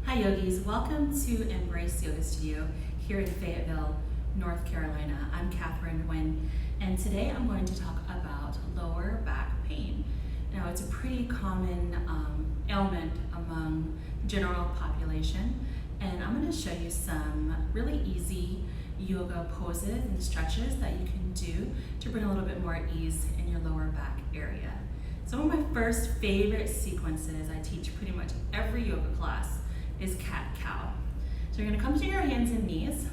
Hi yogis, welcome to Embrace Yoga Studio here in Fayetteville, North Carolina. I'm Catherine Nguyen, and today I'm going to talk about lower back pain. Now it's a pretty common ailment among the general population, and I'm going to show you some really easy yoga poses and stretches that you can do to bring a little bit more ease in your lower back area. So one of my first favorite sequences I teach pretty much every yoga class is cat-cow. So you're gonna come to your hands and knees.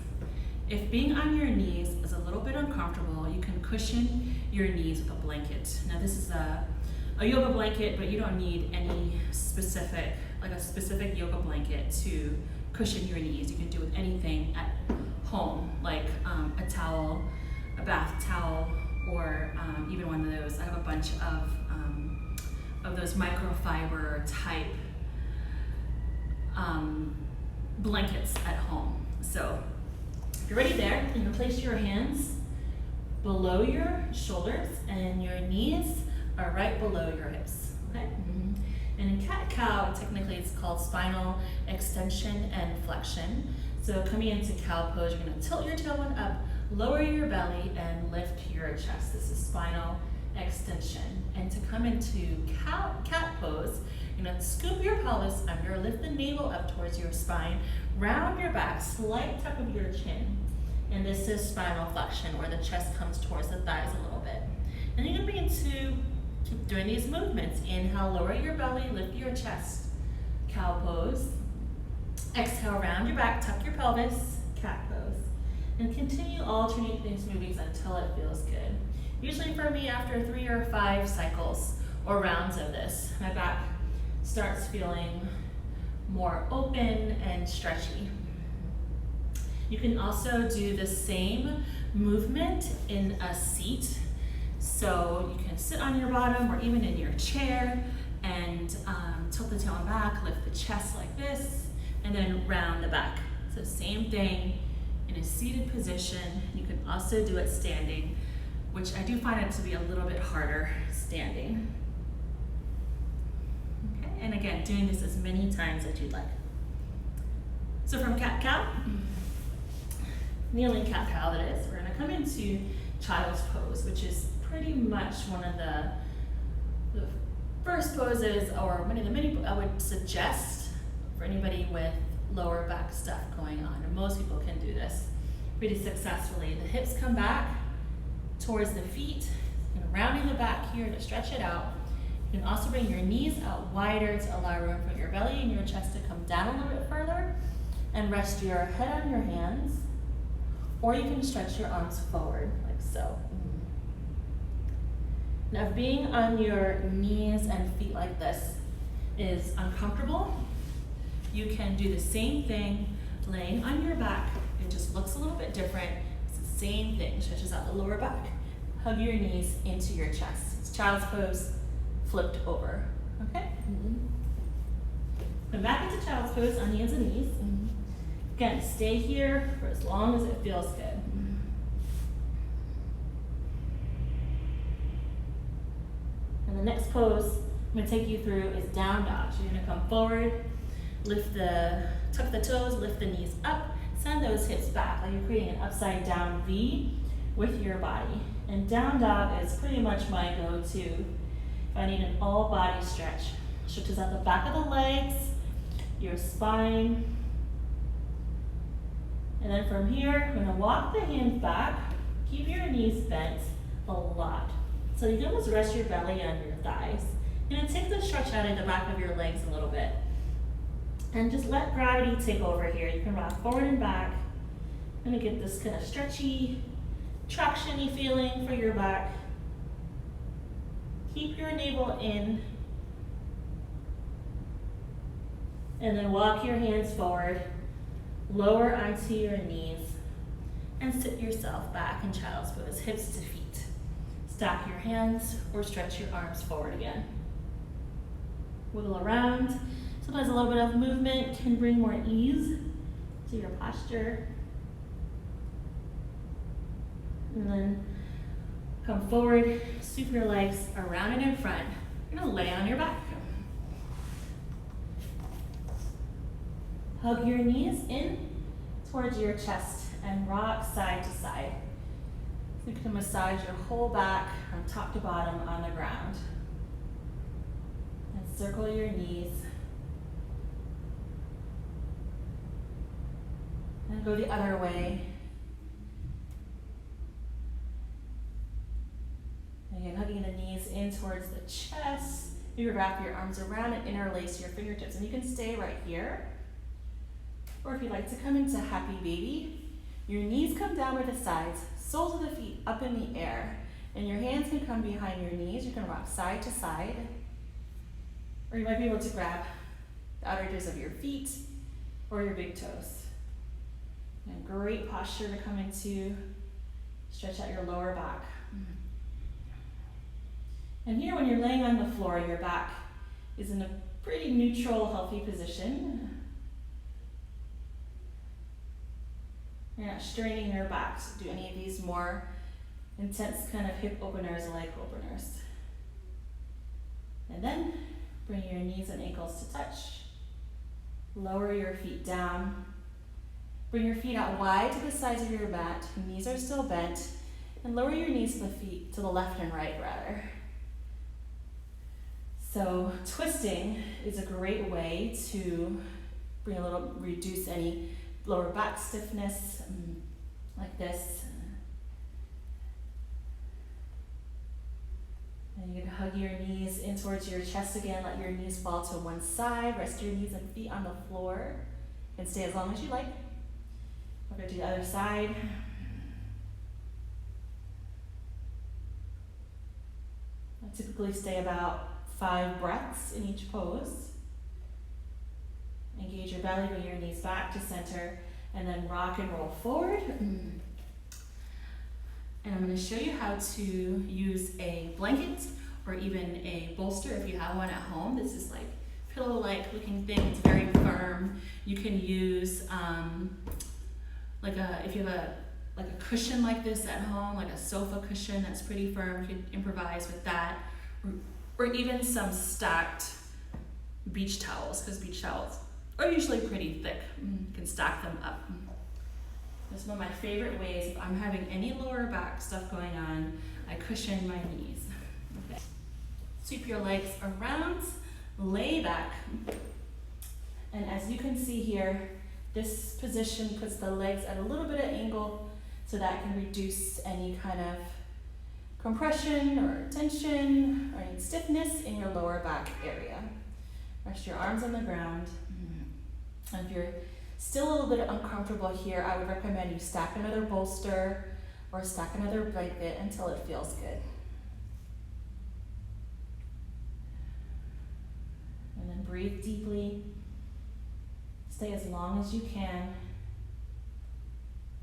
If being on your knees is a little bit uncomfortable, you can cushion your knees with a blanket. Now this is a yoga blanket, but you don't need any specific yoga blanket to cushion your knees. You can do with anything at home, like a towel, a bath towel, or even one of those. I have a bunch of those microfiber type blankets at home. So if you're ready there, you can place your hands below your shoulders and your knees are right below your hips. Okay? And in cat-cow, technically it's called spinal extension and flexion. So coming into cow pose, you're going to tilt your tailbone up, lower your belly, and lift your chest. This is spinal extension. And to come into cat pose, you're going to scoop your pelvis under, lift the navel up towards your spine, round your back, slight tuck of your chin. And this is spinal flexion, where the chest comes towards the thighs a little bit. And you're going to begin to keep doing these movements. Inhale, lower your belly, lift your chest, cow pose. Exhale, round your back, tuck your pelvis, cat pose. And continue alternate these movements until it feels good. Usually for me, after 3 or 5 cycles or rounds of this, my back starts feeling more open and stretchy. You can also do the same movement in a seat. So you can sit on your bottom or even in your chair and tilt the tailbone back, lift the chest like this, and then round the back. So same thing in a seated position. You can also do it standing, which I do find it to be a little bit harder standing. Okay, and again, doing this as many times as you'd like. So from cat-cow, kneeling cat-cow that is, we're gonna come into child's pose, which is pretty much one of the first poses, or one of the many I would suggest for anybody with lower back stuff going on. And most people can do this pretty successfully. The hips come back towards the feet, and rounding the back here to stretch it out. You can also bring your knees out wider to allow room for your belly and your chest to come down a little bit further, and rest your head on your hands, or you can stretch your arms forward like so. Now if being on your knees and feet like this is uncomfortable, you can do the same thing laying on your back. It just looks a little bit different. It's the same thing, stretches out the lower back. Hug your knees into your chest. It's child's pose flipped over, okay? Come back into child's pose on hands and knees. Again, stay here for as long as it feels good. And the next pose I'm going to take you through is down dog. So you're going to come forward, tuck the toes, lift the knees up, send those hips back like you're creating an upside down V with your body. And down dog is pretty much my go-to if I need an all body stretch. Stretches out the back of the legs, your spine. And then from here, we're going to walk the hands back, keep your knees bent a lot. So you can almost rest your belly on your thighs. You're going to take the stretch out of the back of your legs a little bit. And just let gravity take over here. You can rock forward and back. I'm going to get this kind of stretchy, traction-y feeling for your back. Keep your navel in. And then walk your hands forward. Lower onto your knees. And sit yourself back in child's pose, hips to feet. Stack your hands or stretch your arms forward again. Wiggle around. Sometimes a little bit of movement can bring more ease to your posture. And then come forward, sweep your legs around and in front. You're gonna lay on your back. Hug your knees in towards your chest and rock side to side. So you can massage your whole back from top to bottom on the ground. And circle your knees. And go the other way. Again, hugging the knees in towards the chest. You wrap your arms around and interlace your fingertips. And you can stay right here. Or if you'd like to come into happy baby, your knees come down by the sides, soles of the feet up in the air, and your hands can come behind your knees. You can rock side to side. Or you might be able to grab the outer edges of your feet or your big toes. And great posture to come into. Stretch out your lower back. And here when you're laying on the floor, your back is in a pretty neutral, healthy position. You're not straining your back to do any of these more intense kind of hip openers, leg openers. And then bring your knees and ankles to touch. Lower your feet down. Bring your feet out wide to the sides of your mat. Knees are still bent. And lower your knees to the feet, to the left and right rather. So twisting is a great way to reduce any lower back stiffness, like this. And you can hug your knees in towards your chest again. Let your knees fall to one side. Rest your knees and feet on the floor. You can stay as long as you like. We're going to do the other side. I typically stay about 5 breaths in each pose. Engage your belly, bring your knees back to center, and then rock and roll forward. And I'm going to show you how to use a blanket or even a bolster if you have one at home. This is like pillow-like looking thing. It's very firm. You can use if you have a cushion like this at home, like a sofa cushion that's pretty firm. You can improvise with that, or even some stacked beach towels, because beach towels are usually pretty thick. You can stack them up. This is one of my favorite ways. If I'm having any lower back stuff going on, I cushion my knees. Okay. Sweep your legs around, lay back. And as you can see here, this position puts the legs at a little bit of angle so that can reduce any kind of compression or tension or any stiffness in your lower back area. Rest your arms on the ground. And if you're still a little bit uncomfortable here, I would recommend you stack another bolster or stack another blanket until it feels good. And then breathe deeply. Stay as long as you can.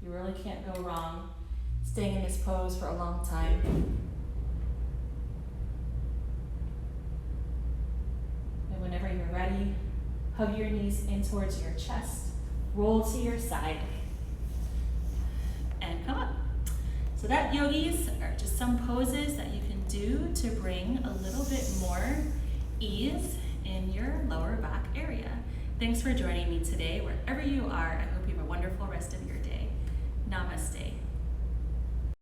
You really can't go wrong staying in this pose for a long time. And whenever you're ready, hug your knees in towards your chest, roll to your side, and come up. So that, yogis, are just some poses that you can do to bring a little bit more ease in your lower back area. Thanks for joining me today. Wherever you are, I hope you have a wonderful rest of your day. Namaste.